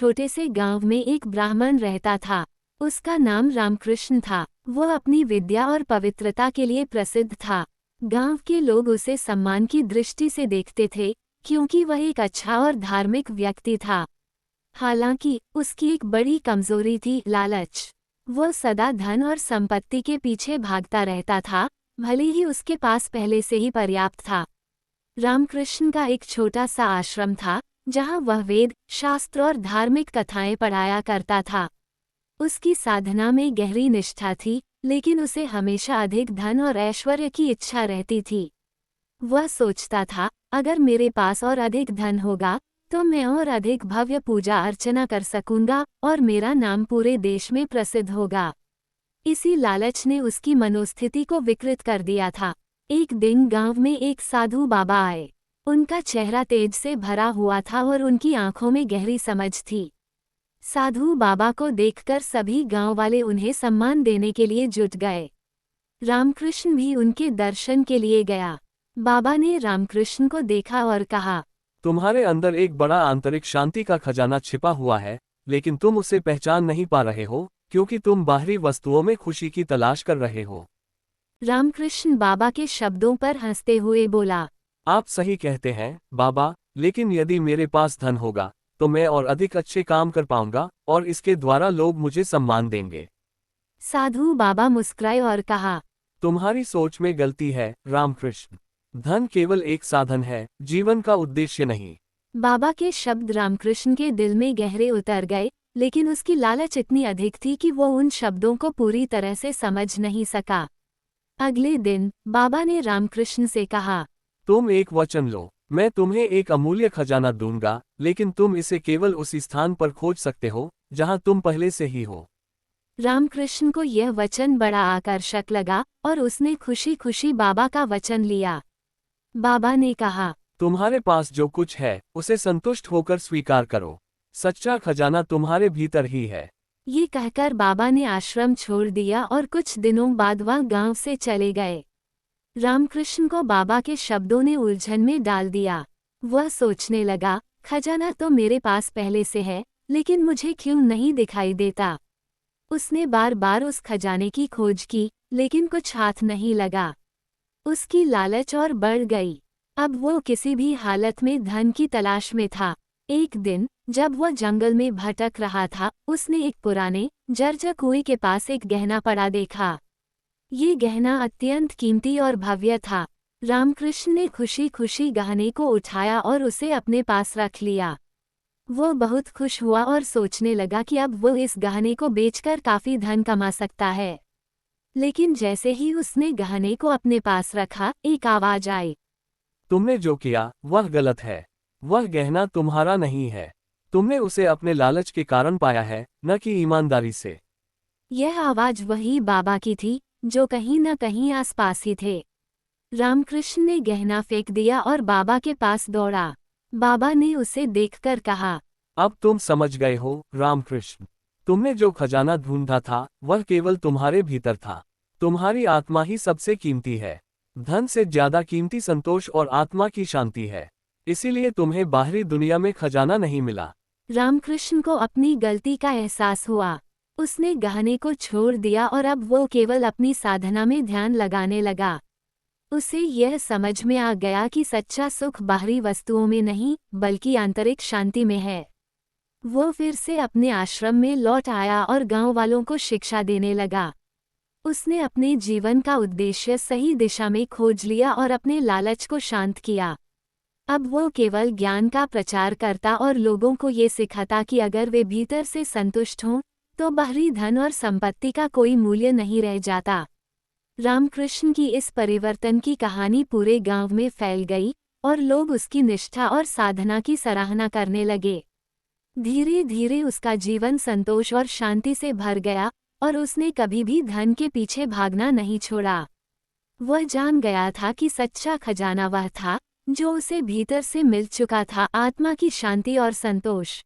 छोटे से गांव में एक ब्राह्मण रहता था। उसका नाम रामकृष्ण था। वो अपनी विद्या और पवित्रता के लिए प्रसिद्ध था। गांव के लोग उसे सम्मान की दृष्टि से देखते थे, क्योंकि वह एक अच्छा और धार्मिक व्यक्ति था। हालांकि उसकी एक बड़ी कमजोरी थी, लालच। वो सदा धन और संपत्ति के पीछे भागता रहता था, भले ही उसके पास पहले से ही पर्याप्त था। रामकृष्ण का एक छोटा सा आश्रम था, जहां वह वेद, शास्त्र और धार्मिक कथाएं पढ़ाया करता था। उसकी साधना में गहरी निष्ठा थी, लेकिन उसे हमेशा अधिक धन और ऐश्वर्य की इच्छा रहती थी। वह सोचता था, अगर मेरे पास और अधिक धन होगा तो मैं और अधिक भव्य पूजा अर्चना कर सकूंगा और मेरा नाम पूरे देश में प्रसिद्ध होगा। इसी लालच ने उसकी मनोस्थिति को विकृत कर दिया था। एक दिन गांव में एक साधु बाबा आए। उनका चेहरा तेज से भरा हुआ था और उनकी आंखों में गहरी समझ थी। साधु बाबा को देखकर सभी गांव वाले उन्हें सम्मान देने के लिए जुट गए। रामकृष्ण भी उनके दर्शन के लिए गया। बाबा ने रामकृष्ण को देखा और कहा, तुम्हारे अंदर एक बड़ा आंतरिक शांति का खजाना छिपा हुआ है, लेकिन तुम उसे पहचान नहीं पा रहे हो, क्योंकि तुम बाहरी वस्तुओं में खुशी की तलाश कर रहे हो। रामकृष्ण बाबा के शब्दों पर हंसते हुए बोला, आप सही कहते हैं बाबा, लेकिन यदि मेरे पास धन होगा तो मैं और अधिक अच्छे काम कर पाऊंगा और इसके द्वारा लोग मुझे सम्मान देंगे। साधु बाबा मुस्कुराए और कहा, तुम्हारी सोच में गलती है रामकृष्ण। धन केवल एक साधन है, जीवन का उद्देश्य नहीं। बाबा के शब्द रामकृष्ण के दिल में गहरे उतर गए, लेकिन उसकी लालच इतनी अधिक थी कि वो उन शब्दों को पूरी तरह से समझ नहीं सका। अगले दिन बाबा ने रामकृष्ण से कहा, तुम एक वचन लो, मैं तुम्हें एक अमूल्य खजाना दूंगा, लेकिन तुम इसे केवल उसी स्थान पर खोज सकते हो जहां तुम पहले से ही हो। रामकृष्ण को यह वचन बड़ा आकर्षक लगा और उसने खुशी खुशी बाबा का वचन लिया। बाबा ने कहा, तुम्हारे पास जो कुछ है उसे संतुष्ट होकर स्वीकार करो। सच्चा खजाना तुम्हारे भीतर ही है। ये कहकर बाबा ने आश्रम छोड़ दिया और कुछ दिनों बाद वह गांव से चले गए। रामकृष्ण को बाबा के शब्दों ने उलझन में डाल दिया। वह सोचने लगा, खजाना तो मेरे पास पहले से है, लेकिन मुझे क्यों नहीं दिखाई देता। उसने बार बार उस खजाने की खोज की, लेकिन कुछ हाथ नहीं लगा। उसकी लालच और बढ़ गई। अब वो किसी भी हालत में धन की तलाश में था। एक दिन जब वह जंगल में भटक रहा था, उसने एक पुराने जर्जर कुएं के पास एक गहना पड़ा देखा। ये गहना अत्यंत कीमती और भव्य था। रामकृष्ण ने खुशी खुशी गहने को उठाया और उसे अपने पास रख लिया। वो बहुत खुश हुआ और सोचने लगा कि अब वो इस गहने को बेचकर काफी धन कमा सकता है। लेकिन जैसे ही उसने गहने को अपने पास रखा, एक आवाज आई, तुमने जो किया वह गलत है। वह गहना तुम्हारा नहीं है। तुमने उसे अपने लालच के कारण पाया है, न कि ईमानदारी से। यह आवाज वही बाबा की थी, जो कहीं न कहीं आसपास ही थे। रामकृष्ण ने गहना फेंक दिया और बाबा के पास दौड़ा। बाबा ने उसे देखकर कहा, अब तुम समझ गए हो रामकृष्ण। तुमने जो खजाना ढूंढा था वह केवल तुम्हारे भीतर था। तुम्हारी आत्मा ही सबसे कीमती है। धन से ज्यादा कीमती संतोष और आत्मा की शांति है। इसीलिए तुम्हें बाहरी दुनिया में खजाना नहीं मिला। रामकृष्ण को अपनी गलती का एहसास हुआ। उसने गहने को छोड़ दिया और अब वो केवल अपनी साधना में ध्यान लगाने लगा। उसे यह समझ में आ गया कि सच्चा सुख बाहरी वस्तुओं में नहीं, बल्कि आंतरिक शांति में है। वो फिर से अपने आश्रम में लौट आया और गांव वालों को शिक्षा देने लगा। उसने अपने जीवन का उद्देश्य सही दिशा में खोज लिया और अपने लालच को शांत किया। अब वो केवल ज्ञान का प्रचार करता और लोगों को ये सिखाता कि अगर वे भीतर से संतुष्ट हों, तो बाहरी धन और संपत्ति का कोई मूल्य नहीं रह जाता। रामकृष्ण की इस परिवर्तन की कहानी पूरे गांव में फैल गई और लोग उसकी निष्ठा और साधना की सराहना करने लगे। धीरे धीरे उसका जीवन संतोष और शांति से भर गया और उसने कभी भी धन के पीछे भागना नहीं छोड़ा। वह जान गया था कि सच्चा खजाना वह था जो उसे भीतर से मिल चुका था, आत्मा की शांति और संतोष।